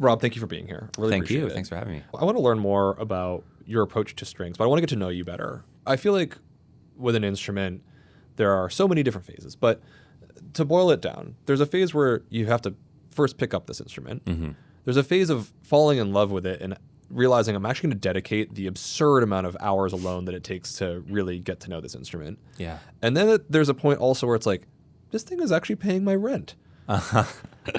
Rob, thank you for being here. Really Thank appreciate you. it. Thanks for having me. I want to learn more about your approach to strings, but I want to get to know you better. I feel like with an instrument, there are so many different phases, but to boil it down, there's a phase where you have to first pick up this instrument. Mm-hmm. There's a phase of falling in love with it and realizing I'm actually going to dedicate the absurd amount of hours alone that it takes to really get to know this instrument. Yeah. And then there's a point also where it's like, this thing is actually paying my rent.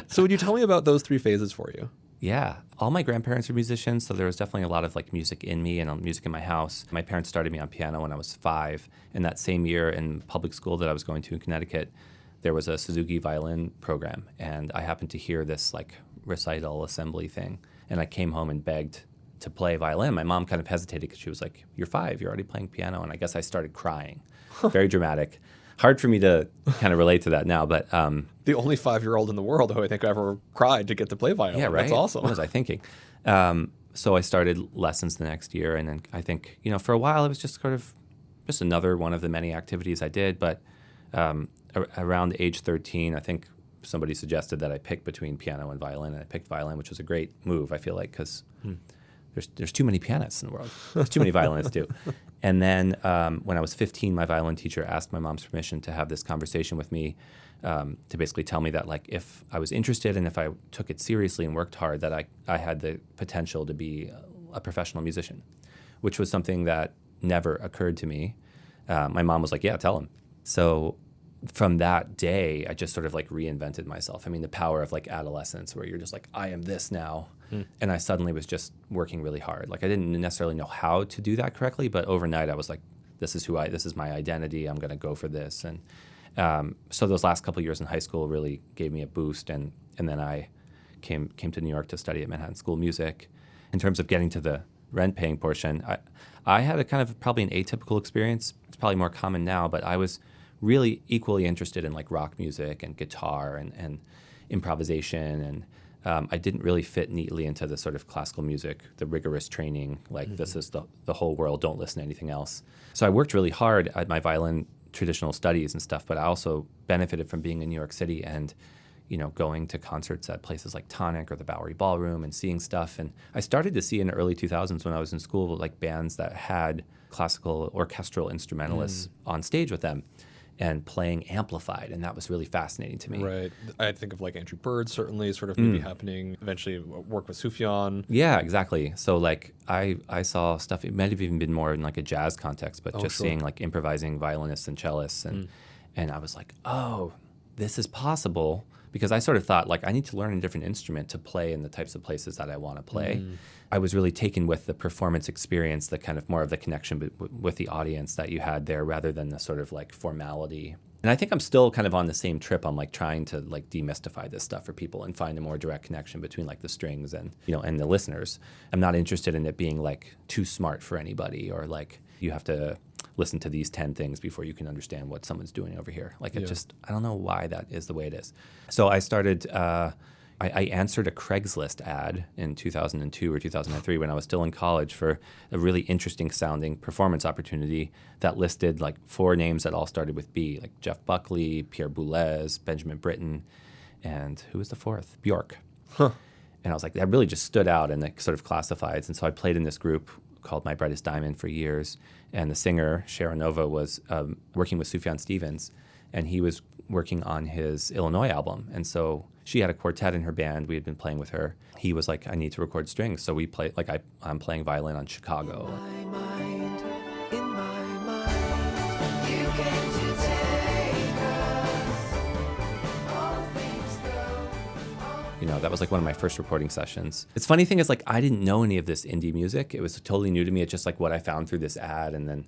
So would you tell me about those three phases for you? Yeah. All my grandparents are musicians, so there was definitely a lot of like music in me and music in my house. My parents started me on piano when I was 5. And that same year in public school that I was going to in Connecticut, there was a Suzuki violin program. And I happened to hear this like recital assembly thing. And I came home and begged to play violin. My mom kind of hesitated because she was like, "You're 5, you're already playing piano." And I guess I started crying. Very dramatic. Hard for me to kind of relate to that now, but The only 5-year-old in the world who I think ever cried to get to play violin. yeah, right. That's awesome. What was I thinking? So I started lessons the next year, and then I think for a while it was just sort of just another one of the many activities I did. But around age 13, I think somebody suggested that I pick between piano and violin, and I picked violin, which was a great move. I feel like because there's too many pianists in the world. There's too many violinists too. And then when I was 15, my violin teacher asked my mom's permission to have this conversation with me to basically tell me that like if I was interested and if I took it seriously and worked hard, that I had the potential to be a professional musician, which was something that never occurred to me. My mom was like, "Yeah, tell him." So from that day, I just sort of like reinvented myself. I mean, the power of like adolescence where you're just like, I am this now. And I suddenly was just working really hard. Like I didn't necessarily know how to do that correctly, but overnight I was like, this is my identity. I'm going to go for this. And so those last couple of years in high school really gave me a boost. And then I came to New York to study at Manhattan School of Music. In terms of getting to the rent paying portion, I had a kind of probably an atypical experience. It's probably more common now, but I was really equally interested in like rock music and guitar and improvisation. And I didn't really fit neatly into the sort of classical music, the rigorous training, like this is the whole world, don't listen to anything else. So I worked really hard at my violin traditional studies and stuff, but I also benefited from being in New York City and going to concerts at places like Tonic or the Bowery Ballroom and seeing stuff. And I started to see in the early 2000s when I was in school like bands that had classical orchestral instrumentalists on stage with them and playing amplified, and that was really fascinating to me. Right. I think of like Andrew Bird certainly sort of maybe happening, eventually work with Sufjan. Yeah, exactly. So like I saw stuff, it might have even been more in like a jazz context, but just seeing like improvising violinists and cellists and I was like, oh, this is possible. Because I sort of thought, like, I need to learn a different instrument to play in the types of places that I want to play. I was really taken with the performance experience, the kind of more of the connection with the audience that you had there rather than the sort of like formality. And I think I'm still kind of on the same trip. I'm like trying to like demystify this stuff for people and find a more direct connection between like the strings and, and the listeners. I'm not interested in it being like too smart for anybody or like you have to listen to these 10 things before you can understand what someone's doing over here. Like it just, I don't know why that is the way it is. So I started, I answered a Craigslist ad in 2002 or 2003 when I was still in college for a really interesting sounding performance opportunity that listed like 4 names that all started with B, like Jeff Buckley, Pierre Boulez, Benjamin Britten, and who was the 4th? Bjork. And I was like, that really just stood out in the sort of classifieds. And so I played in this group called My Brightest Diamond for years. And the singer, Sharon Nova, was working with Sufjan Stevens, and he was working on his Illinois album. And so she had a quartet in her band. We had been playing with her. He was like, I need to record strings. So we played, like I'm playing violin on Chicago. In my mind, you came to take us. All things go. That was like one of my first recording sessions. It's funny thing is like I didn't know any of this indie music. It was totally new to me. It's just like what I found through this ad, and then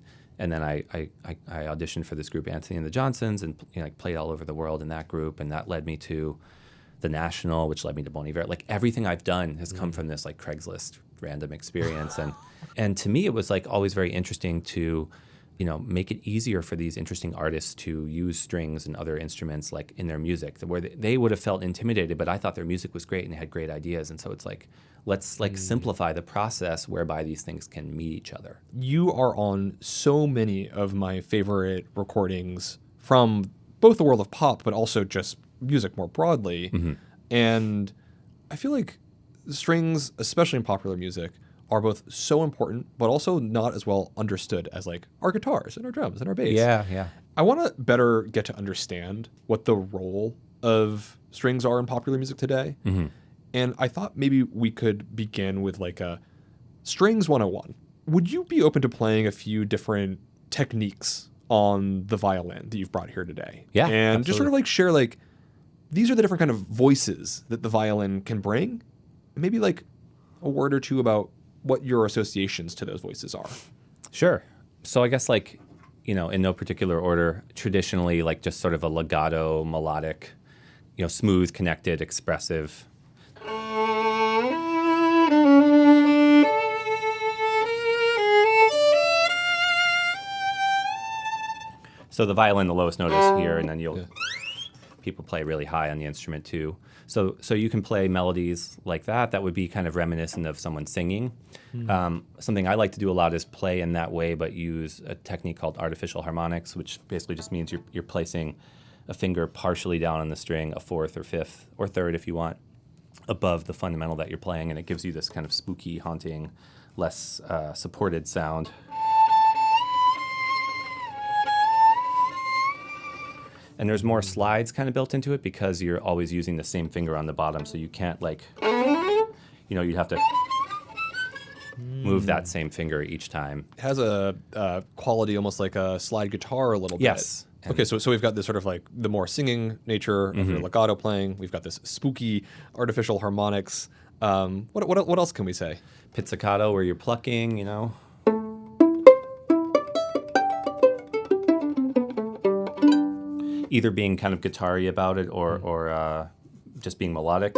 I auditioned for this group, Anthony and the Johnsons, and like played all over the world in that group, and that led me to the National, which led me to Bon Iver. Like everything I've done has come from this like Craigslist random experience, and to me it was like always very interesting to make it easier for these interesting artists to use strings and other instruments like in their music, where they would have felt intimidated, but I thought their music was great and they had great ideas. And so it's like, let's like simplify the process whereby these things can meet each other. You are on so many of my favorite recordings from both the world of pop, but also just music more broadly. And I feel like strings, especially in popular music, are both so important, but also not as well understood as like our guitars and our drums and our bass. Yeah. I want to better get to understand what the role of strings are in popular music today. Mm-hmm. And I thought maybe we could begin with like a strings 101. Would you be open to playing a few different techniques on the violin that you've brought here today? Yeah, and just sort of like share like, these are the different kind of voices that the violin can bring. Maybe like a word or two about what your associations to those voices are. Sure. So I guess like, in no particular order, traditionally like just sort of a legato, melodic, smooth, connected, expressive. So the violin, the lowest note is here, and then people play really high on the instrument too. So you can play melodies like that. That would be kind of reminiscent of someone singing. Something I like to do a lot is play in that way, but use a technique called artificial harmonics, which basically just means you're placing a finger partially down on the string, a fourth or fifth or third if you want, above the fundamental that you're playing, and it gives you this kind of spooky, haunting, less supported sound. And there's more slides kind of built into it because you're always using the same finger on the bottom, so you can't like, you'd have to move that same finger each time. It has a quality almost like a slide guitar a little bit. Yes. Okay, so we've got this sort of like the more singing nature of your legato playing. We've got this spooky artificial harmonics. What else can we say? Pizzicato, where you're plucking, Either being kind of guitar-y about it or just being melodic.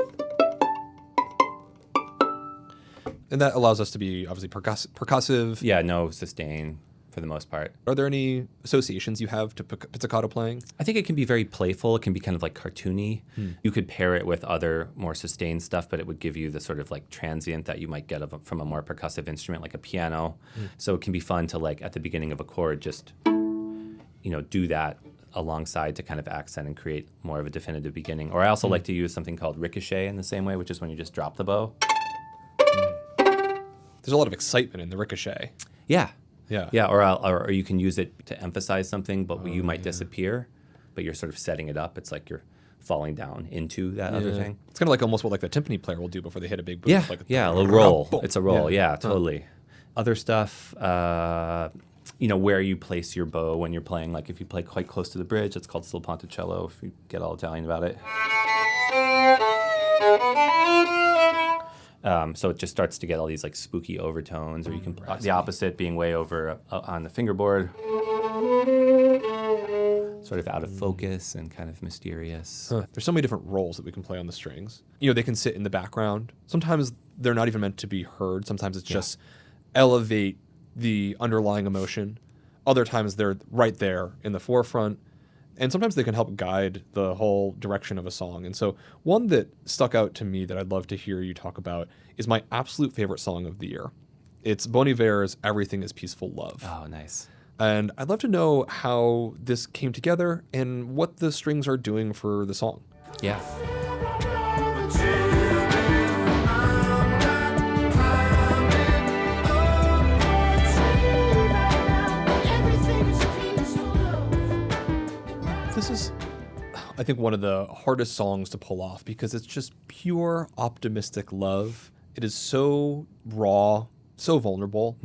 And that allows us to be obviously percussive. Yeah, no sustain for the most part. Are there any associations you have to pizzicato playing? I think it can be very playful. It can be kind of like cartoony. You could pair it with other more sustained stuff, but it would give you the sort of like transient that you might get from a more percussive instrument like a piano. So it can be fun to like at the beginning of a chord just, do that alongside to kind of accent and create more of a definitive beginning. Or I also like to use something called ricochet in the same way, which is when you just drop the bow. There's a lot of excitement in the ricochet. Yeah. Yeah. Or you can use it to emphasize something, but you might disappear, but you're sort of setting it up. It's like you're falling down into that other thing. It's kind of like almost what like the timpani player will do before they hit a big boot. Yeah, Like a little roll. boom. It's a roll, yeah, totally. Other stuff, where you place your bow when you're playing. Like if you play quite close to the bridge, it's called sil ponticello, if you get all Italian about it. So it just starts to get all these like spooky overtones, or you can the opposite being way over on the fingerboard, sort of out of focus and kind of mysterious. There's so many different roles that we can play on the strings. They can sit in the background. Sometimes they're not even meant to be heard. Sometimes it's just elevate the underlying emotion. Other times they're right there in the forefront. And sometimes they can help guide the whole direction of a song. And so one that stuck out to me that I'd love to hear you talk about is my absolute favorite song of the year. It's Bon Iver's Everything is Peaceful Love. Oh, nice. And I'd love to know how this came together and what the strings are doing for the song. Yeah. This is, I think, one of the hardest songs to pull off because it's just pure optimistic love. It is so raw, so vulnerable.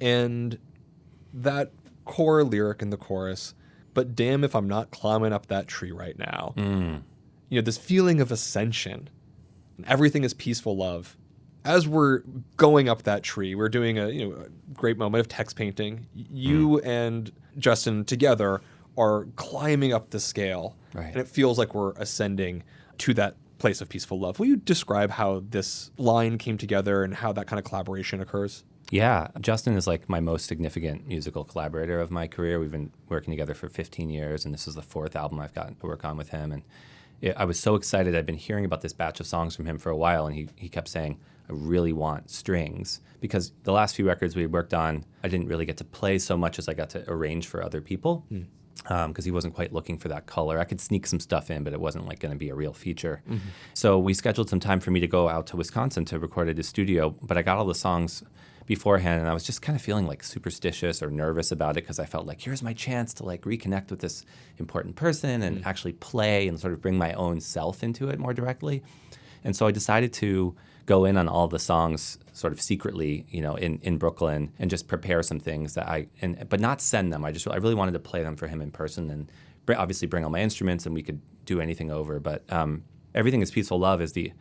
And that core lyric in the chorus, but damn if I'm not climbing up that tree right now. This feeling of ascension. Everything is peaceful love. As we're going up that tree, we're doing a great moment of text painting. You and Justin together are climbing up the scale, right. And it feels like we're ascending to that place of peaceful love. Will you describe how this line came together and how that kind of collaboration occurs? Yeah, Justin is like my most significant musical collaborator of my career. We've been working together for 15 years, and this is the 4th album I've gotten to work on with him. And I was so excited. I'd been hearing about this batch of songs from him for a while, and he kept saying, I really want strings. Because the last few records we worked on, I didn't really get to play so much as I got to arrange for other people. because he wasn't quite looking for that color. I could sneak some stuff in, but it wasn't like going to be a real feature. So we scheduled some time for me to go out to Wisconsin to record at his studio, but I got all the songs beforehand, and I was just kind of feeling like superstitious or nervous about it because I felt like here's my chance to like reconnect with this important person and actually play and sort of bring my own self into it more directly. And so I decided to go in on all the songs sort of secretly, in Brooklyn and just prepare some things but not send them. I really wanted to play them for him in person and obviously bring all my instruments and we could do anything over. But Everything is Peaceful Love is the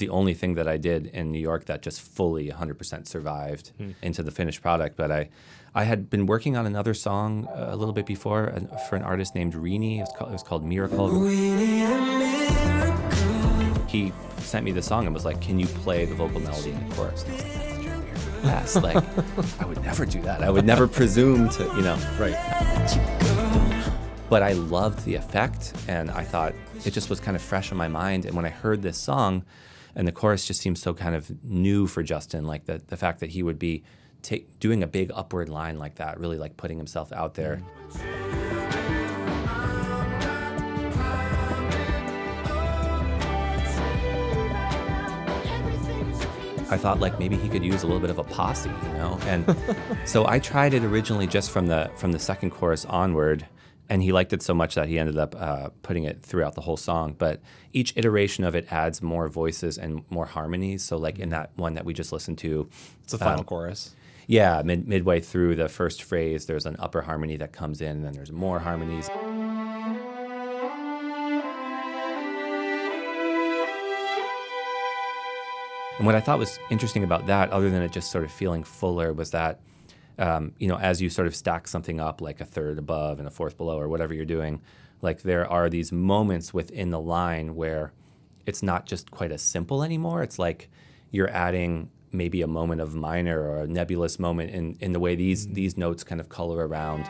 only thing that I did in New York that just fully 100% survived into the finished product. But I had been working on another song a little bit before for an artist named Rini. It was called Miracle. He sent me the song and was like, can you play the vocal melody in the chorus? And I was like, that's such a weird request. Like, I would never do that. I would never presume to, Right. But I loved the effect, and I thought it just was kind of fresh in my mind. And when I heard this song, and the chorus just seemed so kind of new for Justin, like the fact that he would be doing a big upward line like that, really like putting himself out there. I thought like maybe he could use a little bit of a posse, And so I tried it originally just from the second chorus onward, and he liked it so much that he ended up putting it throughout the whole song. But each iteration of it adds more voices and more harmonies. So like in that one that we just listened to, It's the final chorus. Yeah, midway through the first phrase, there's an upper harmony that comes in, and then there's more harmonies. And what I thought was interesting about that, other than it just sort of feeling fuller, was that, as you sort of stack something up, like a third above and a fourth below or whatever you're doing, like there are these moments within the line where it's not just quite as simple anymore. It's like you're adding maybe a moment of minor or a nebulous moment in the way these notes kind of color around.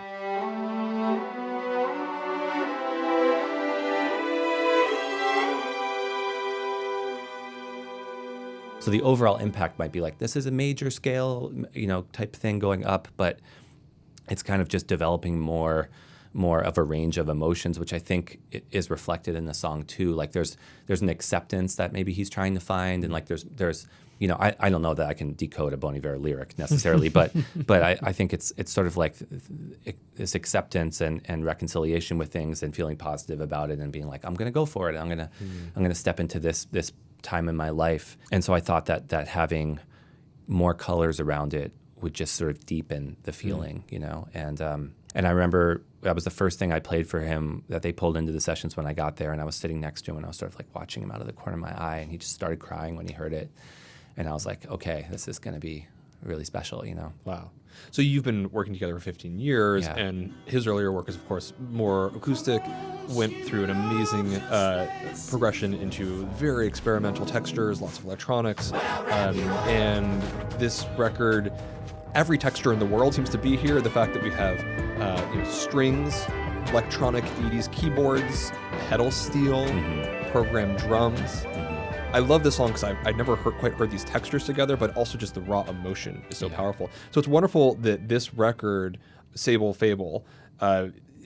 So the overall impact might be like, this is a major scale, type thing going up, but it's kind of just developing more of a range of emotions, which I think is reflected in the song too. Like there's an acceptance that maybe he's trying to find, and like there's I don't know that I can decode a Bon Iver lyric necessarily, but I think it's sort of like this acceptance and reconciliation with things and feeling positive about it and being like, I'm going to go for it. I'm going to step into this time in my life. And so I thought that having more colors around it would just sort of deepen the feeling, and I remember that was the first thing I played for him that they pulled into the sessions when I got there, and I was sitting next to him and I was sort of like watching him out of the corner of my eye, and he just started crying when he heard it. And I was like, okay, this is going to be really special, Wow. So you've been working together for 15 years, Yeah. and his earlier work is, of course, more acoustic, went through an amazing progression into very experimental textures, lots of electronics, and this record, every texture in the world seems to be here. The fact that we have strings, electronic 80s keyboards, pedal steel, programmed drums. I love this song because I'd never quite heard these textures together, but also just the raw emotion is so powerful. So it's wonderful that this record, Sable Fable,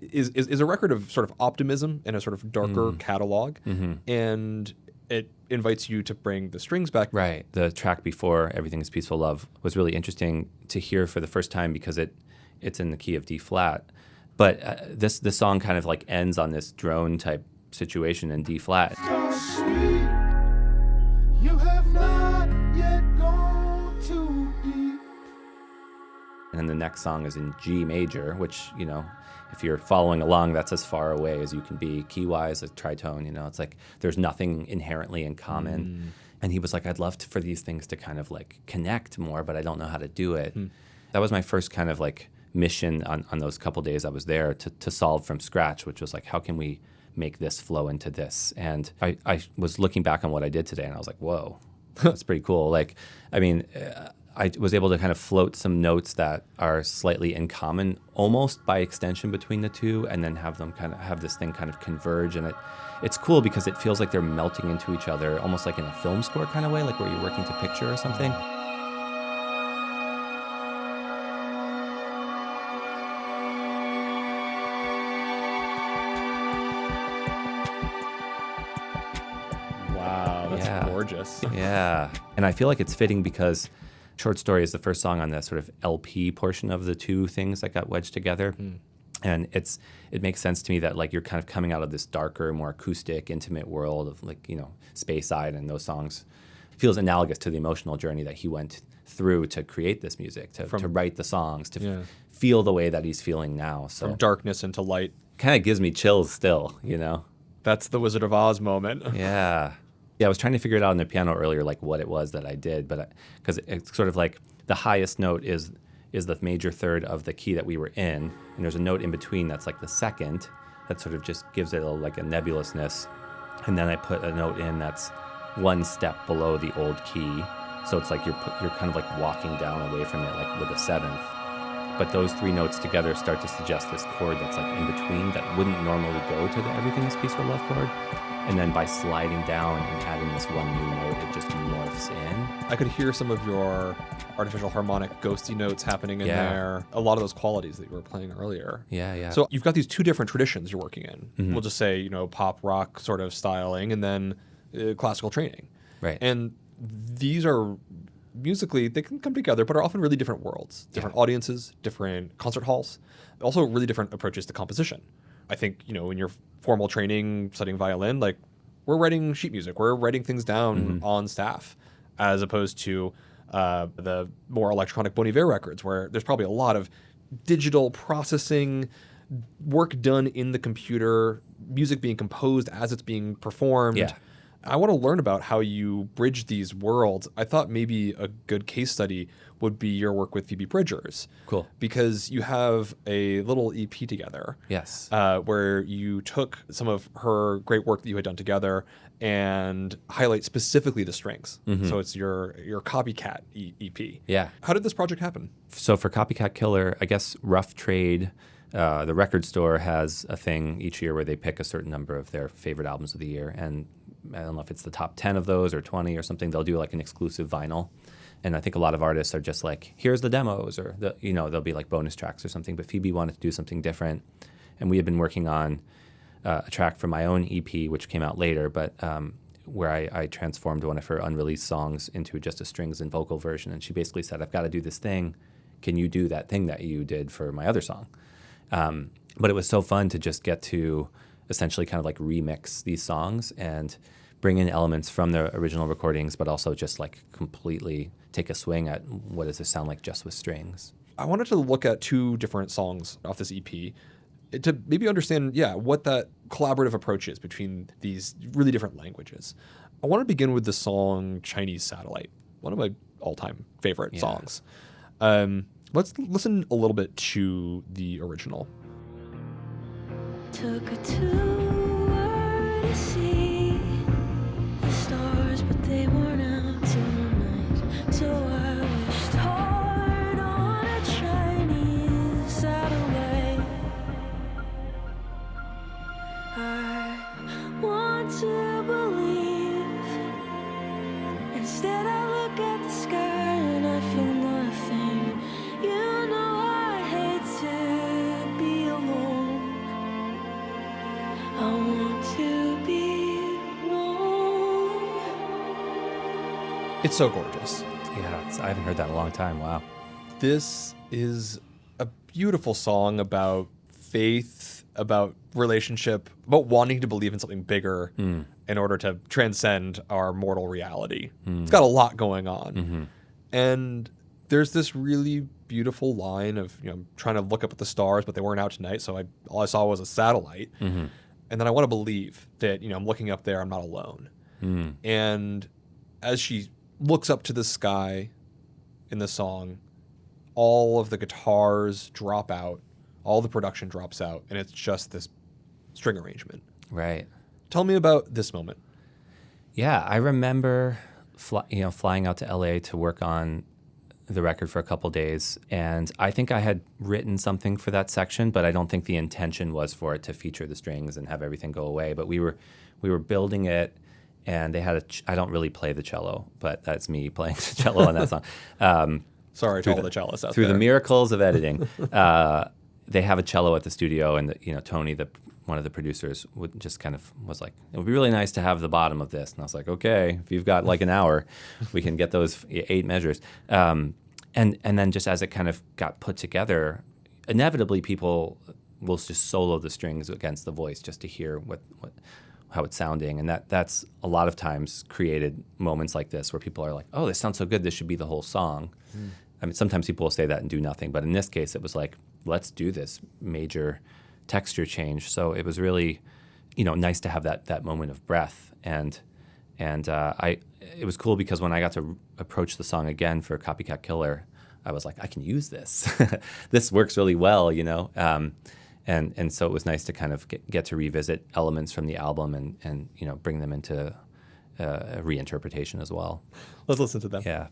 is a record of sort of optimism and a sort of darker catalog, and it invites you to bring the strings back. Right. The track before Everything is Peaceful Love was really interesting to hear for the first time because it's in the key of D flat, but this song kind of like ends on this drone type situation in D flat. You have not yet gone too deep. And then the next song is in G major, which, if you're following along, that's as far away as you can be key-wise, a tritone, it's like there's nothing inherently in common. And he was like, I'd love for these things to kind of like connect more, but I don't know how to do it. That was my first kind of like mission on those couple days I was there to solve from scratch, which was like, how can we make this flow into this? And I was looking back on what I did today, and I was like, whoa, that's pretty cool. Like, I mean, I was able to kind of float some notes that are slightly in common, almost by extension between the two, and then have them kind of have this thing kind of converge. And it's cool because it feels like they're melting into each other, almost like in a film score kind of way, like where you're working to picture or something. Yeah. And I feel like it's fitting because Short Story is the first song on the sort of LP portion of the two things that got wedged together. And it makes sense to me that like you're kind of coming out of this darker, more acoustic, intimate world of like, Space Side, and those songs feels analogous to the emotional journey that he went through to create this music, to write the songs, to feel the way that he's feeling now. So From darkness into light. kind of gives me chills still, That's the Wizard of Oz moment. Yeah. Yeah, I was trying to figure it out on the piano earlier, like what it was that I did, but because it's sort of like the highest note is the major third of the key that we were in, and there's a note in between that's like the second that sort of just gives it like a nebulousness, and then I put a note in that's one step below the old key, so it's like you're kind of like walking down away from it, like with a seventh. But those three notes together start to suggest this chord that's like in between that wouldn't normally go to the Everything is Peaceful Love chord. And then by sliding down and adding this one new note, it just morphs in. I could hear some of your artificial harmonic ghosty notes happening in there. A lot of those qualities that you were playing earlier. Yeah. So you've got these two different traditions you're working in. We'll just say, pop rock sort of styling, and then classical training. Right. And these are musically, they can come together, but are often really different worlds, different audiences, different concert halls, also really different approaches to composition. I think, in your formal training, studying violin, like we're writing sheet music, we're writing things down on staff, as opposed to the more electronic Bon Iver records, where there's probably a lot of digital processing, work done in the computer, music being composed as it's being performed. Yeah. I want to learn about how you bridge these worlds. I thought maybe a good case study would be your work with Phoebe Bridgers. Cool. Because you have a little EP together. Yes. Where you took some of her great work that you had done together and highlight specifically the strings. So it's your copycat EP. Yeah. How did this project happen? So for Copycat Killer, I guess Rough Trade, the record store has a thing each year where they pick a certain number of their favorite albums of the year. And I don't know if it's the top 10 of those or 20 or something. They'll do like an exclusive vinyl. And I think a lot of artists are just like, here's the demos, or there'll be like bonus tracks or something. But Phoebe wanted to do something different. And we had been working on a track for my own EP, which came out later, but where I transformed one of her unreleased songs into just a strings and vocal version. And she basically said, I've got to do this thing. Can you do that thing that you did for my other song? But it was so fun to just get to essentially kind of like remix these songs and bring in elements from the original recordings, but also just like completely take a swing at what does this sound like just with strings. I wanted to look at two different songs off this EP to maybe understand, what that collaborative approach is between these really different languages. I want to begin with the song Chinese Satellite, one of my all-time favorite songs. Let's listen a little bit to the original. Took a tour to see the stars, but they weren't out tonight. So I wished hard on a Chinese satellite. I want to believe. Instead I look at the sky and I feel nothing. You know I hate to be alone. I want to be wrong. It's so gorgeous. Yeah, I haven't heard that in a long time. Wow. This is a beautiful song about faith, about relationship, about wanting to believe in something bigger in order to transcend our mortal reality. It's got a lot going on. And there's this really beautiful line of, trying to look up at the stars, but they weren't out tonight, so all I saw was a satellite. And then I want to believe that, I'm looking up there, I'm not alone. And as she looks up to the sky in the song, all of the guitars drop out, all the production drops out, and it's just this string arrangement. Right. Tell me about this moment. Yeah, I remember flying out to LA to work on the record for a couple days, and I think I had written something for that section, but I don't think the intention was for it to feature the strings and have everything go away. But we were building it, and they had I don't really play the cello, but that's me playing the cello on that song. Sorry to all the cellists out through there. the miracles of editing. They have a cello at the studio, and Tony, the one of the producers would just kind of was like, it would be really nice to have the bottom of this. And I was like, okay, if you've got like an hour, we can get those 8 measures. And then just as it kind of got put together, inevitably people will just solo the strings against the voice just to hear how it's sounding. And that's a lot of times created moments like this where people are like, oh, this sounds so good, this should be the whole song. I mean, sometimes people will say that and do nothing, but in this case, it was like, let's do this major texture change. So it was really, nice to have that moment of breath. And it was cool because when I got to approach the song again for Copycat Killer, I was like, I can use this. This works really well, And so it was nice to kind of get to revisit elements from the album and bring them into a reinterpretation as well. Let's listen to them. Yeah.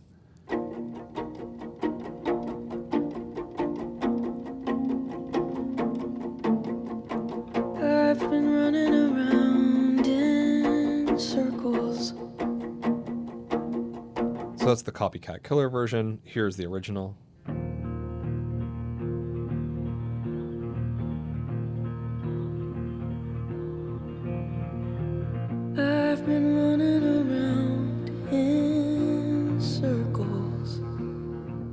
I've been running around in circles. So that's the Copycat Killer version. Here's the original. I've been running around in circles.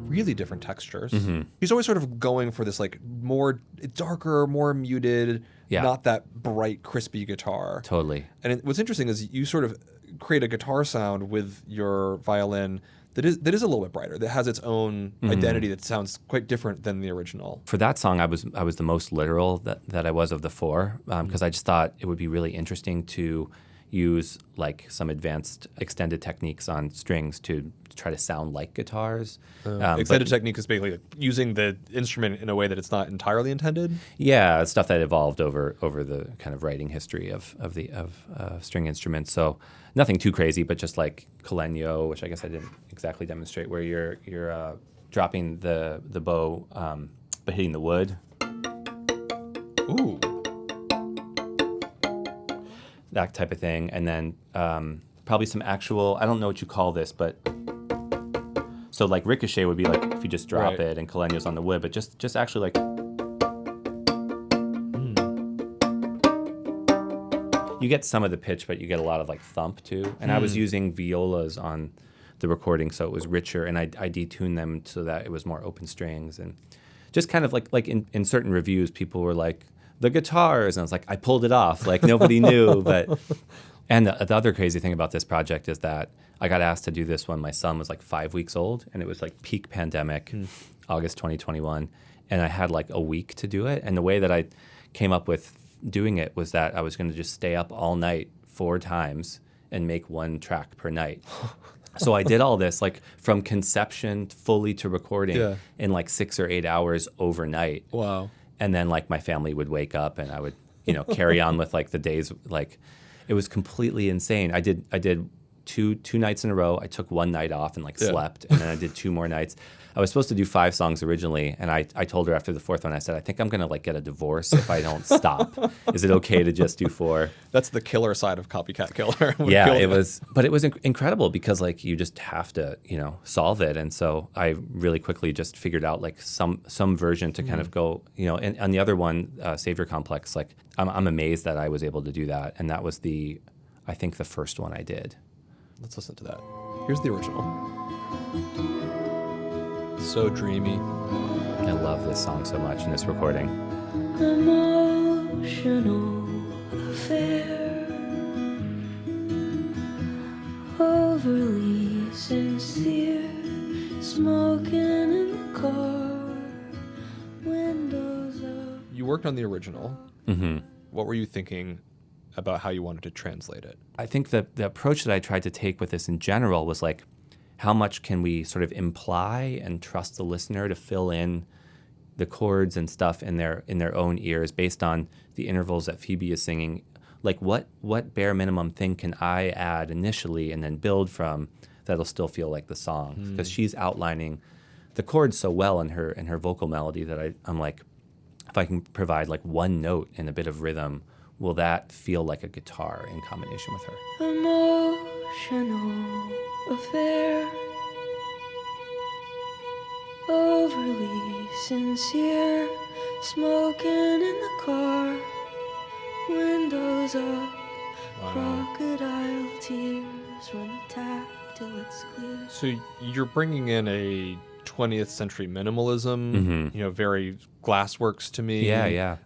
Really different textures. He's always sort of going for this like more darker, more muted, not that bright, crispy guitar. Totally. And what's interesting is you sort of create a guitar sound with your violin that is a little bit brighter, that has its own identity that sounds quite different than the original. For that song, I was the most literal that I was of the four, because I just thought it would be really interesting to use like some advanced extended techniques on strings to try to sound like guitars. Extended technique is basically like using the instrument in a way that it's not entirely intended. Yeah, stuff that evolved over the kind of writing history of string instruments. So nothing too crazy, but just like Colenio, which I guess I didn't exactly demonstrate, where you're dropping the bow but hitting the wood. Ooh. That type of thing, and then probably some actual, I don't know what you call this, but so like ricochet would be like if you just drop it, and Colenio's on the wood, but just actually like you get some of the pitch, but you get a lot of like thump too. And I was using violas on the recording, so it was richer, and I detuned them so that it was more open strings, and just kind of like in certain reviews, people were like, the guitars, and I was like, I pulled it off, like nobody knew. But and the other crazy thing about this project is that I got asked to do this when my son was like 5 weeks old, and it was like peak pandemic, August 2021, and I had like a week to do it. And the way that I came up with doing it was that I was going to just stay up all night 4 times and make 1 track per night. So I did all this like from conception fully to recording in like 6 or 8 hours overnight. Wow. And then like my family would wake up and I would, carry on with like the days. Like it was completely insane. I did two nights in a row. I took 1 night off and like slept, and then I did 2 more nights. I was supposed to do 5 songs originally, and I told her after the 4th one, I said, I think I'm gonna like get a divorce if I don't stop. Is it okay to just do 4? That's the killer side of Copycat Killer. Yeah, it was, but it was incredible because like you just have to, solve it. And so I really quickly just figured out like some version to kind of go, and on the other one, Savior Complex, like I'm amazed that I was able to do that. And that was I think the first one I did. Let's listen to that. Here's the original. So dreamy. I love this song so much in this recording. Emotional affair, overly sincere, smoking in the car, windows up. You worked on the original. Mm-hmm. What were you thinking about how you wanted to translate it? I think the approach that I tried to take with this in general was like, how much can we sort of imply and trust the listener to fill in the chords and stuff in their own ears based on the intervals that Phoebe is singing? Like what bare minimum thing can I add initially and then build from that'll still feel like the song? Because she's outlining the chords so well in her vocal melody that I'm like, if I can provide like 1 note and a bit of rhythm, will that feel like a guitar in combination with her? Emotional affair, overly sincere, smoking in the car, windows up, Wow. crocodile tears run the tap till it's clear. So you're bringing in a 20th century minimalism, Mhm. very Glassworks to me. Yeah.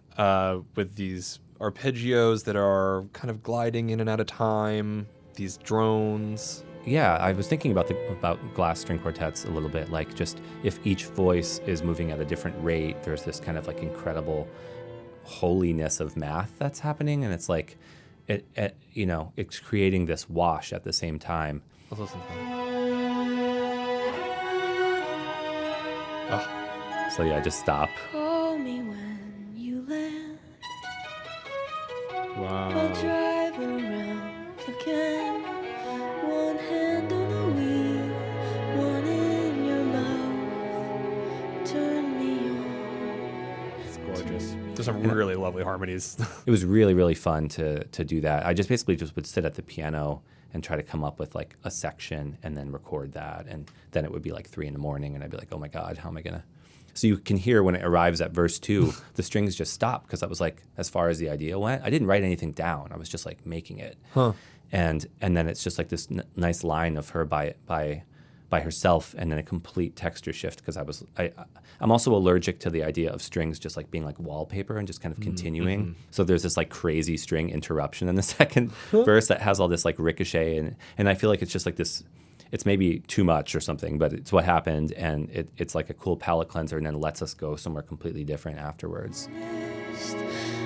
With these arpeggios that are kind of gliding in and out of time, these drones. Yeah, I was thinking about glass string quartets a little bit, like just if each voice is moving at a different rate, there's this kind of like incredible holiness of math that's happening, and it's like it's creating this wash at the same time. Let's listen to that. Oh, So yeah, just stop. Call me when you land. I'll wow. drive around again. One hand on the wheel, one in your mouth. Turn me on. It's gorgeous. There's some really lovely harmonies. It was really, really fun to do that. I just basically just would sit at the piano and try to come up with like a section and then record that. And then it would be like 3 a.m. and I'd be like, oh my God, how am I going to? So you can hear when it arrives at verse 2, the strings just stop because that was like as far as the idea went. I didn't write anything down. I was just like making it. Huh. And then it's just like this nice line of her by herself, and then a complete texture shift because I'm also allergic to the idea of strings just like being like wallpaper and just kind of continuing. So there's this like crazy string interruption in the second verse that has all this like ricochet, and I feel like it's just like this. It's maybe too much or something, but it's what happened, and it's like a cool palate cleanser, and then lets us go somewhere completely different afterwards.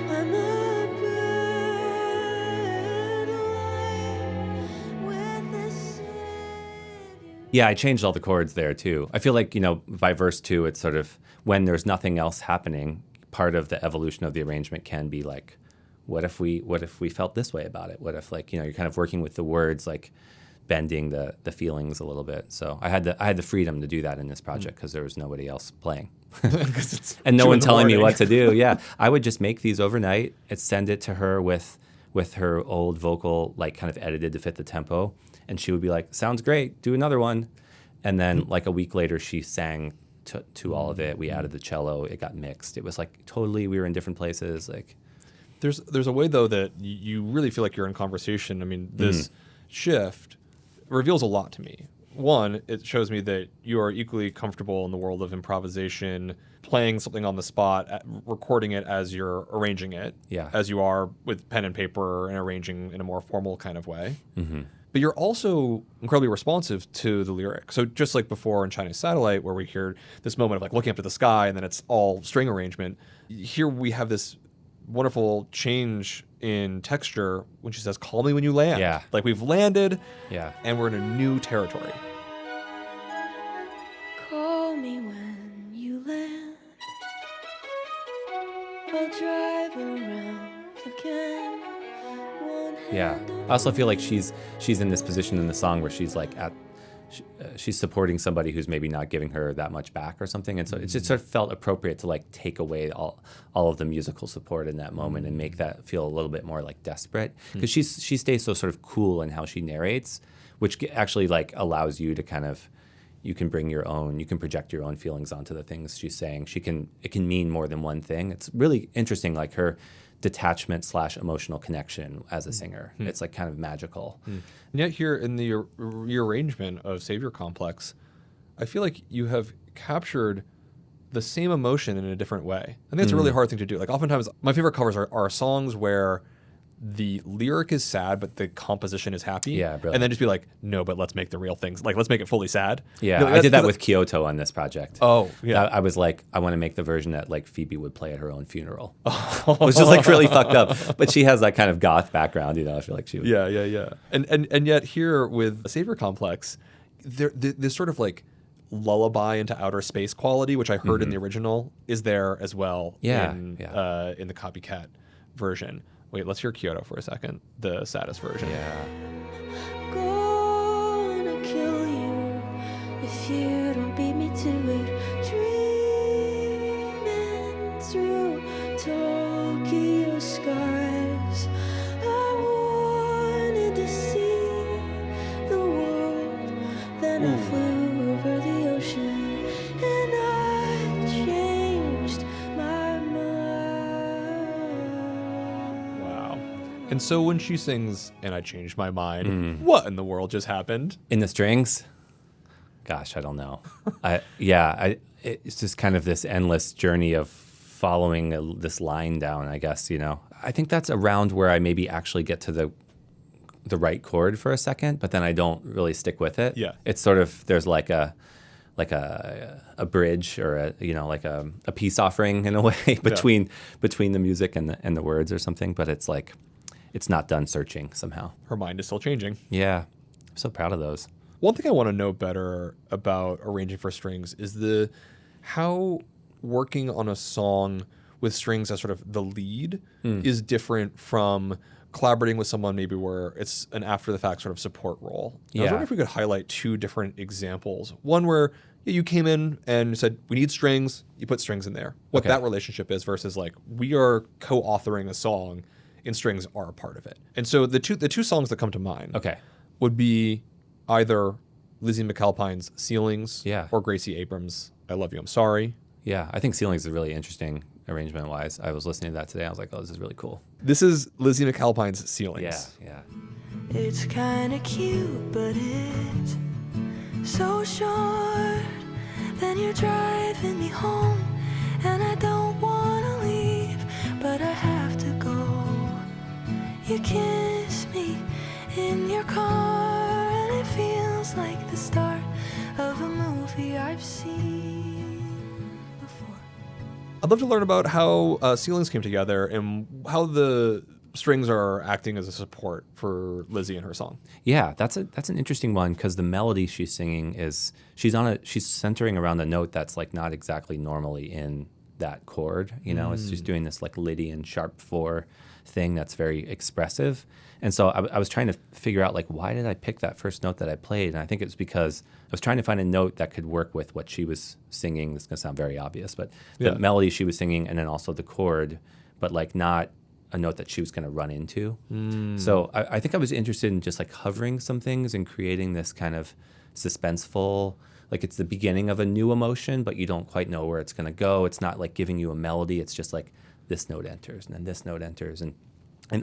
I'm a bad liar with the city. Yeah, I changed all the chords there too. I feel like, by verse 2, it's sort of when there's nothing else happening, part of the evolution of the arrangement can be like, what if we felt this way about it? What if you're kind of working with the words, like bending the feelings a little bit. So I had the freedom to do that in this project because there was nobody else playing. And no one telling me what to do. Yeah, I would just make these overnight and send it to her with her old vocal, like kind of edited to fit the tempo. And she would be like, sounds great, do another one. And then like a week later, she sang to all of it. We added the cello, it got mixed. It was like totally, we were in different places. Like There's a way though that you really feel like you're in conversation. I mean, this shift reveals a lot to me. One, it shows me that you are equally comfortable in the world of improvisation, playing something on the spot, recording it as you're arranging it, as you are with pen and paper and arranging in a more formal kind of way. Mm-hmm. But you're also incredibly responsive to the lyric. So just like before in Chinese Satellite, where we hear this moment of like looking up to the sky and then it's all string arrangement, here we have this wonderful change in texture when she says, call me when you land. Yeah. Like we've landed Yeah. and we're in a new territory. Call me when you land. I'll drive around again. One Yeah. hand on I also feel like she's in this position in the song where she's like she's supporting somebody who's maybe not giving her that much back or something, and so it just sort of felt appropriate to like take away all of the musical support in that moment and make that feel a little bit more like desperate, because she stays so sort of cool in how she narrates, which actually like allows you to kind of, you can project your own feelings onto the things she's saying. It can mean more than one thing. It's really interesting, like her detachment / emotional connection as a singer. It's like kind of magical. And yet here in the rearrangement of Savior Complex, I feel like you have captured the same emotion in a different way. I think it's a really hard thing to do. Like oftentimes my favorite covers are songs where the lyric is sad, but the composition is happy. Yeah, brilliant. And then just be like, no, but let's make the real things. Like, let's make it fully sad. Yeah, You know, I did that that's- with Kyoto on this project. Oh, yeah. I was like, I want to make the version that like Phoebe would play at her own funeral. It was just like really fucked up. But she has that kind of goth background, I feel like she would. Yeah. And yet here with Savior Complex, this sort of like lullaby into outer space quality, which I heard in the original, is there as well in the copycat version. Wait, let's hear Kyoto for a second, the saddest version. Yeah. gonna kill you if you don't beat me to it. Dreaming through Tokyo skies, I wanted to see the world. Then I flew over the ocean and I changed my mind. Wow. And so when she sings, and I changed my mind, what in the world just happened? In the strings, gosh, I don't know. It's just kind of this endless journey of following this line down, I guess, I think that's around where I maybe actually get to the right chord for a second, but then I don't really stick with it. Yeah. It's sort of, there's like a bridge or a peace offering in a way between the music and the words or something, but it's like, it's not done searching somehow. Her mind is still changing. Yeah. I'm so proud of those. One thing I want to know better about arranging for strings is how working on a song with strings as sort of the lead is different from collaborating with someone maybe where it's an after the fact sort of support role. I was wondering if we could highlight two different examples. One where you came in and said, we need strings, you put strings in there. What that relationship is versus like, we are co-authoring a song and strings are a part of it. And so the two songs that come to mind would be either Lizzie McAlpine's Ceilings or Gracie Abrams' I Love You, I'm Sorry. Yeah, I think Ceilings is really interesting arrangement-wise. I was listening to that today. I was like, oh, this is really cool. This is Lizzie McAlpine's Ceilings. Yeah. It's kinda cute, but it's so short. Then you're driving me home, and I don't wanna leave, but I have to go. You kiss me in your car, and it feels like the start of a movie I've seen before. I'd love to learn about how Ceilings came together and how the strings are acting as a support for Lizzie and her song. Yeah, that's an interesting one because the melody she's singing is she's centering around a note that's like not exactly normally in that chord. She's doing this like Lydian sharp 4 thing that's very expressive. And so I was trying to figure out like, why did I pick that first note that I played? And I think it's because I was trying to find a note that could work with what she was singing. This is going to sound very obvious, but the melody she was singing and then also the chord, but like not a note that she was going to run into. So I think I was interested in just like hovering some things and creating this kind of suspenseful, like it's the beginning of a new emotion, but you don't quite know where it's going to go. It's not like giving you a melody. It's just like this note enters and then this note enters. And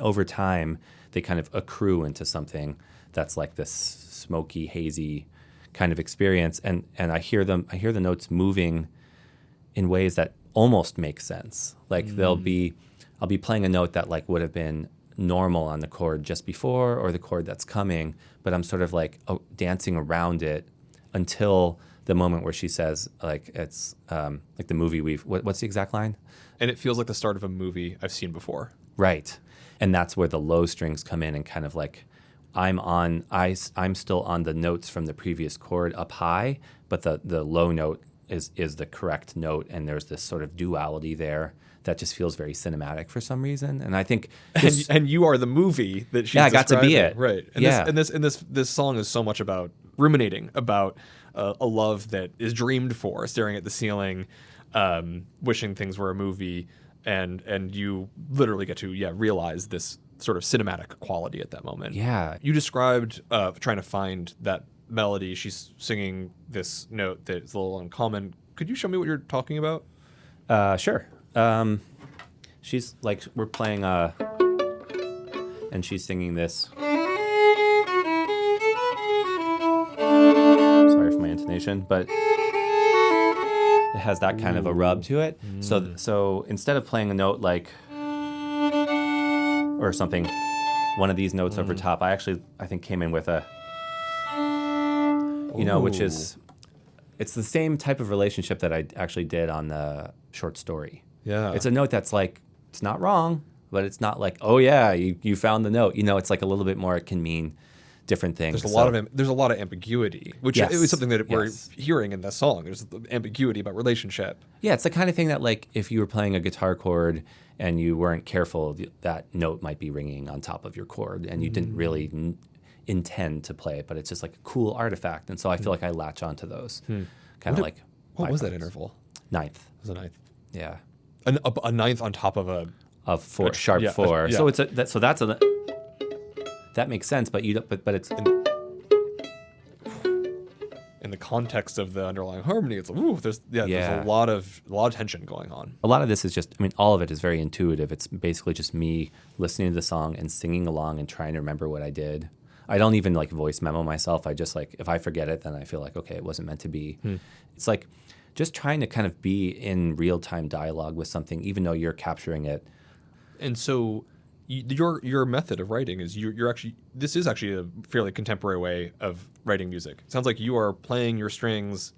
over time, they kind of accrue into something that's like this smoky, hazy kind of experience. And I hear the notes moving in ways that almost make sense. Like I'll be playing a note that like would have been normal on the chord just before or the chord that's coming, but I'm sort of like dancing around it until the moment where she says like it's like the movie what's the exact line? And it feels like the start of a movie I've seen before. Right. And that's where the low strings come in and kind of like I'm still on the notes from the previous chord up high, but the low note is the correct note, and there's this sort of duality there that just feels very cinematic for some reason. And I think and you are the movie that she's I got to be describing. it. Right. And this song is so much about ruminating about a love that is dreamed for, staring at the ceiling, wishing things were a movie, and you literally get to realize this sort of cinematic quality at that moment. Yeah. You described trying to find that melody. She's singing this note that's a little uncommon. Could you show me what you're talking about? Sure. She's like, we're playing and she's singing this. Sorry for my intonation, but it has that kind of a rub to it. So instead of playing a note like or something, one of these notes over top, I think came in with a, which is, it's the same type of relationship that I actually did on the short story. Yeah. It's a note that's like, it's not wrong, but it's not like, oh yeah, you found the note. It's like a little bit more, it can mean different things. There's a lot of ambiguity, which is something that we're hearing in this song. There's ambiguity about relationship. Yeah, it's the kind of thing that like if you were playing a guitar chord and you weren't careful, that note might be ringing on top of your chord and you didn't really intend to play it, but it's just like a cool artifact. And so I feel like I latch onto those. Kind of like. What was that interval? Ninth. It was a ninth. Yeah. A ninth on top of a four, sharp 4. Yeah. So that makes sense, but it's and in the context of the underlying harmony, it's like, ooh, there's a lot of tension going on. A lot of this is just, I mean, all of it is very intuitive. It's basically just me listening to the song and singing along and trying to remember what I did. I don't even like voice memo myself. I just like, if I forget it, then I feel like, okay, it wasn't meant to be. It's like just trying to kind of be in real-time dialogue with something, even though you're capturing it. And so your method of writing is this is actually a fairly contemporary way of writing music. It sounds like you are playing your strings,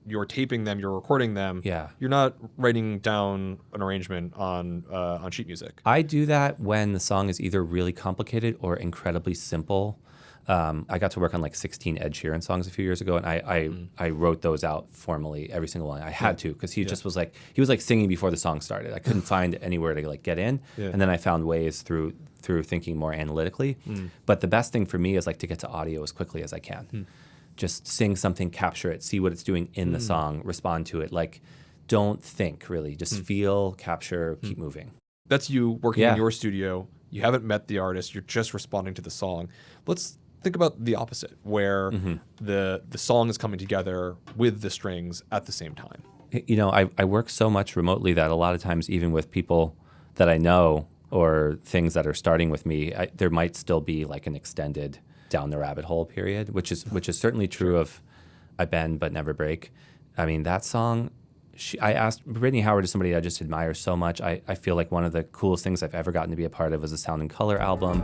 you're taping them, you're recording them. Yeah. You're not writing down an arrangement on sheet music. I do that when the song is either really complicated or incredibly simple. I got to work on like 16 Ed Sheeran songs a few years ago, and I wrote those out formally, every single one. I had to, because he just was like, he was like singing before the song started. I couldn't find anywhere to like get in, and then I found ways through thinking more analytically. But the best thing for me is like to get to audio as quickly as I can. Just sing something, capture it, see what it's doing in the song, respond to it. Like, don't think really, just feel, capture, keep moving. That's you working in your studio. You haven't met the artist. You're just responding to the song. Let's think about the opposite, where the song is coming together with the strings at the same time. You know, I work so much remotely that a lot of times, even with people that I know or things that are starting with me, there might still be like an extended down the rabbit hole period, which is certainly true of I Bend But Never Break. I mean, that song, I asked, Brittany Howard is somebody I just admire so much. I feel like one of the coolest things I've ever gotten to be a part of was a Sound and Color album.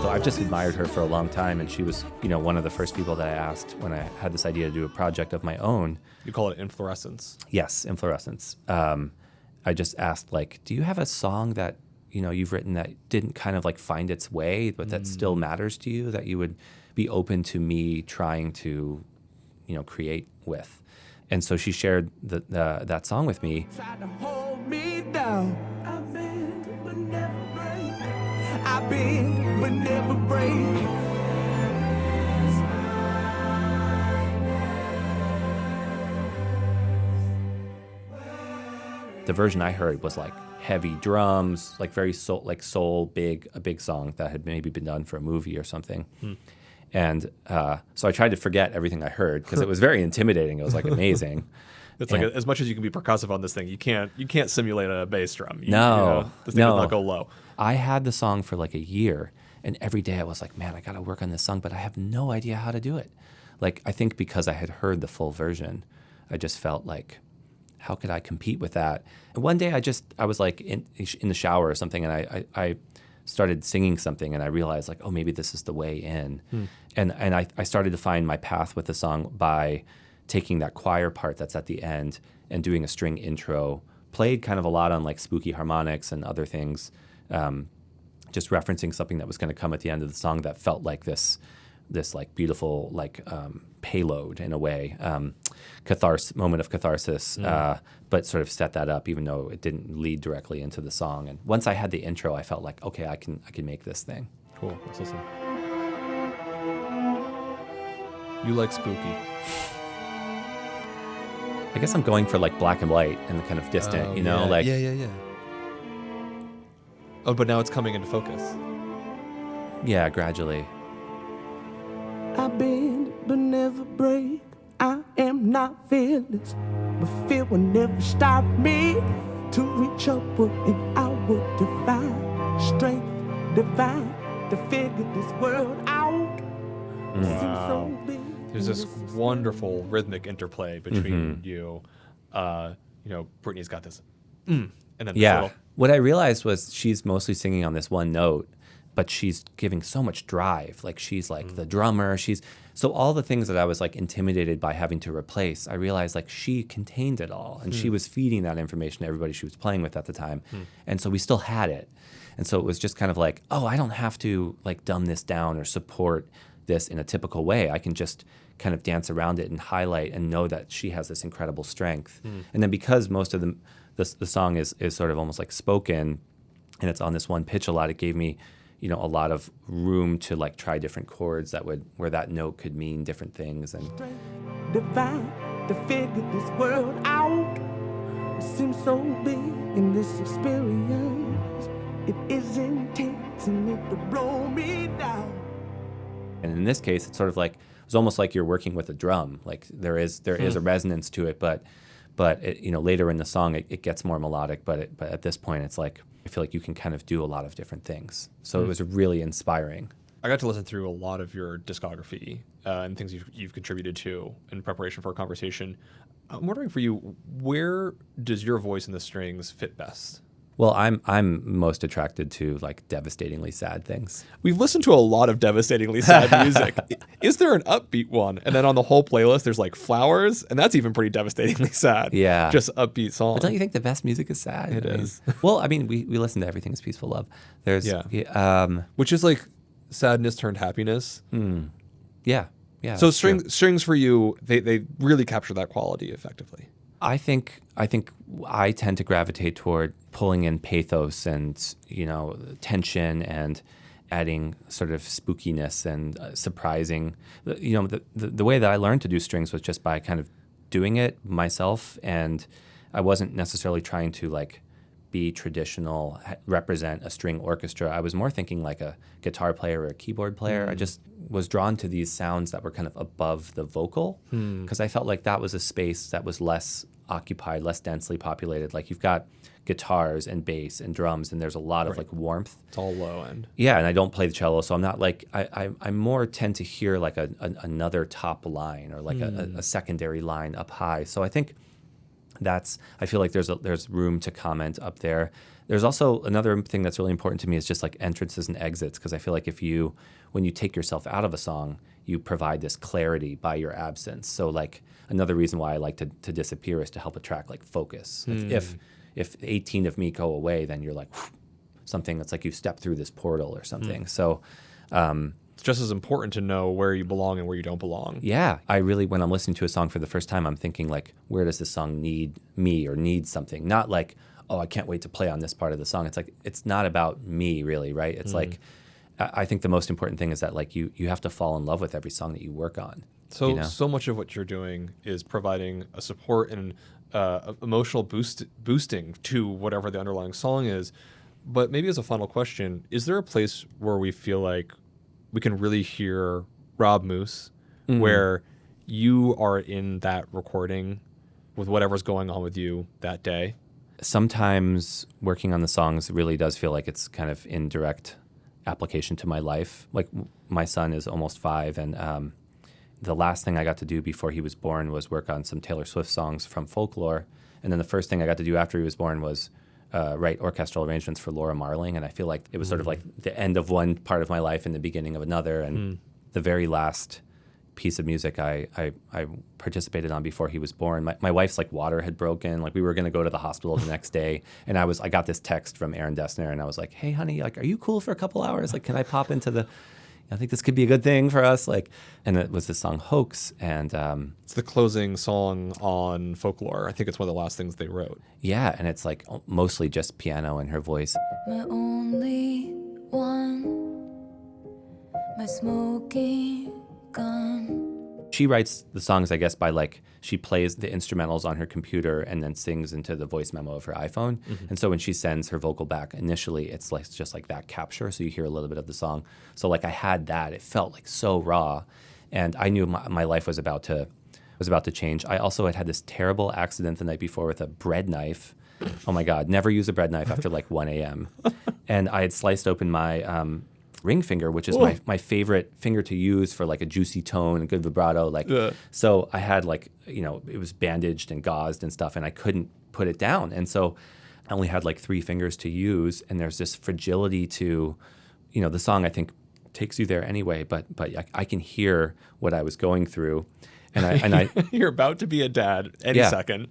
So I've just admired her for a long time, and she was, one of the first people that I asked when I had this idea to do a project of my own. You call it inflorescence. Yes, inflorescence. I just asked, like, do you have a song that, you've written that didn't kind of like find its way, but that still matters to you, that you would be open to me trying to, create with? And so she shared that song with me. Tried to hold me down. I bend but never break. I bend but never break. The version I heard was like heavy drums, like very soul, a big song that had maybe been done for a movie or something. And so I tried to forget everything I heard because it was very intimidating. It was like amazing. It's like as much as you can be percussive on this thing, you can't simulate a bass drum. No, this thing does not go low. I had the song for like a year, and every day I was like, man, I got to work on this song, but I have no idea how to do it. Like, I think because I had heard the full version, I just felt like, how could I compete with that? And one day I was like in the shower or something, and I started singing something, and I realized like, oh, maybe this is the way in. And I started to find my path with the song by taking that choir part that's at the end and doing a string intro, played kind of a lot on like spooky harmonics and other things, just referencing something that was going to come at the end of the song that felt like this like beautiful like payload in a way, moment of catharsis, but sort of set that up even though it didn't lead directly into the song. And once I had the intro, I felt like, okay, I can make this thing. Cool. Let's listen. You like spooky. I guess I'm going for like black and white and kind of distant, like yeah. Oh, but now it's coming into focus. Yeah, gradually. I bend but never break. I am not fearless, but fear will never stop me to reach upward and outward, divine strength, divine to figure this world out. Wow. There's this wonderful rhythmic interplay between you. Brittany's got this, and then this little. What I realized was she's mostly singing on this one note, but she's giving so much drive. Like she's like the drummer. So all the things that I was like intimidated by having to replace, I realized like she contained it all, and she was feeding that information to everybody she was playing with at the time, and so we still had it. And so it was just kind of like, oh, I don't have to like dumb this down or support this in a typical way. I can just kind of dance around it and highlight and know that she has this incredible strength. And then because most of the song is sort of almost like spoken and it's on this one pitch a lot, it gave me, a lot of room to like try different chords where that note could mean different things. And divine to figure this world out. It seems so big in this experience. It is intense and it will blow me down. And in this case, it's sort of like, it's almost like you're working with a drum. Like there is a resonance to it, but it, you know, later in the song it gets more melodic. But at this point, it's like I feel like you can kind of do a lot of different things. So it was really inspiring. I got to listen through a lot of your discography and things you've contributed to in preparation for our conversation. I'm wondering for you, where does your voice in the strings fit best? Well, I'm most attracted to like devastatingly sad things. We've listened to a lot of devastatingly sad music. Is there an upbeat one? And then on the whole playlist, there's like Flowers, and that's even pretty devastatingly sad. Yeah. Just upbeat song. But don't you think the best music is sad? It is. Well, I mean, we listen to Everything is Peaceful Love. There's Which is like sadness turned happiness. Yeah. So strings for you, they really capture that quality effectively. I think I tend to gravitate toward pulling in pathos and, you know, tension and adding sort of spookiness and surprising. You know, the way that I learned to do strings was just by kind of doing it myself, and I wasn't necessarily trying to like be traditional, represent a string orchestra. I was more thinking like a guitar player or a keyboard player. I just was drawn to these sounds that were kind of above the vocal because I felt like that was a space that was less occupied, less densely populated. Like you've got guitars and bass and drums, and there's a lot of like warmth. It's all low end. Yeah, and I don't play the cello, so I'm not like I more tend to hear like another top line or like a secondary line up high. So I think I feel like there's room to comment up there. There's also another thing that's really important to me is just like entrances and exits, because I feel like when you take yourself out of a song, you provide this clarity by your absence. So like another reason why I like to disappear is to help a track like focus. If 18 of me go away, then you're like something that's like you step through this portal or something. So it's just as important to know where you belong and where you don't belong. Yeah. I really, when I'm listening to a song for the first time, I'm thinking like, where does this song need me or need something? Not like, oh, I can't wait to play on this part of the song. It's like, it's not about me really, right? It's like, I think the most important thing is that like you have to fall in love with every song that you work on. So so much of what you're doing is providing a support and emotional boosting to whatever the underlying song is. But maybe as a final question, is there a place where we feel like we can really hear Rob Moose, where you are in that recording with whatever's going on with you that day? Sometimes working on the songs really does feel like it's kind of in direct application to my life. Like my son is almost 5, and the last thing I got to do before he was born was work on some Taylor Swift songs from Folklore. And then the first thing I got to do after he was born was write orchestral arrangements for Laura Marling. And I feel like it was sort of like the end of one part of my life and the beginning of another. And the very last piece of music I participated on before he was born, my wife's like water had broken. Like we were going to go to the hospital the next day. And I got this text from Aaron Dessner, and I was like, hey, honey, like, are you cool for a couple hours? Like, can I pop into I think this could be a good thing for us. Like, and it was the song Hoax. And it's the closing song on Folklore. I think it's one of the last things they wrote. Yeah. And it's like mostly just piano and her voice. My only one, my smoking gun. She writes the songs, I guess, by like, she plays the instrumentals on her computer and then sings into the voice memo of her iPhone. And so when she sends her vocal back, initially it's like just like that capture, so you hear a little bit of the song. So like I had that, it felt like so raw, and I knew my life was about to change. I also had this terrible accident the night before with a bread knife. Oh my God, never use a bread knife after like 1 a.m. And I had sliced open my ring finger, which is my favorite finger to use for like a juicy tone and good vibrato. So I had like, it was bandaged and gauzed and stuff, and I couldn't put it down. And so I only had like 3 fingers to use, and there's this fragility to, the song I think takes you there anyway, but I can hear what I was going through. And I You're about to be a dad any second,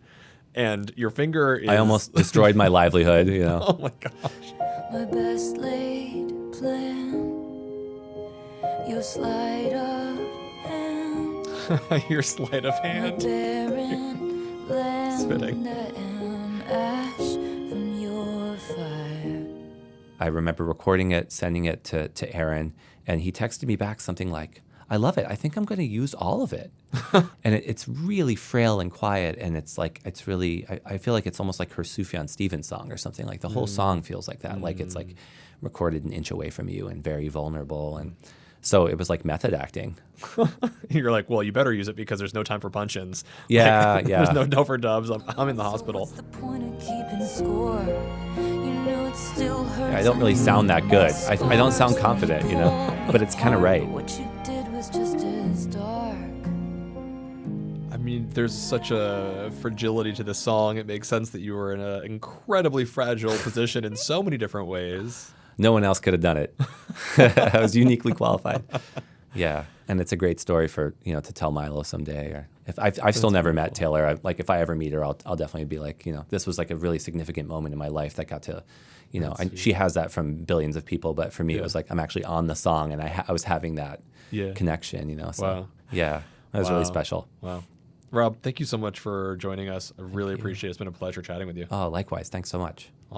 and your finger is... I almost destroyed my livelihood, Oh my gosh. My best laid plan, your sleight of hand, Your sleight of hand. barren land, Spitting. and ash from your fire. I remember recording it, sending it to Aaron, and he texted me back something like, I love it. I think I'm going to use all of it. And it's really frail and quiet. And it's like, it's really, I feel like it's almost like her Sufjan Stevens song or something. Like the whole song feels like that. Like it's like recorded an inch away from you and very vulnerable. And so it was like method acting. You're like, well, you better use it because there's no time for punch-ins. Yeah, Like, yeah. There's no overdubs. I'm in the hospital. What's the point of keeping score? You know it still hurts. I don't really sound that good. I don't sound confident, you know, but it's kind of right. What you did was just as dark. I mean, there's such a fragility to this song. It makes sense that you were in an incredibly fragile position in so many different ways. No one else could have done it. I was uniquely qualified. Yeah, and it's a great story for to tell Milo someday. Or if I've still never met Taylor. Like if I ever meet her, I'll definitely be like, this was like a really significant moment in my life that got to, she has that from billions of people, but for me it was like I'm actually on the song and I was having that connection. So Wow. yeah, that was really special. Wow. Rob, thank you so much for joining us. I really appreciate it. It's been a pleasure chatting with you. Oh, likewise. Thanks so much.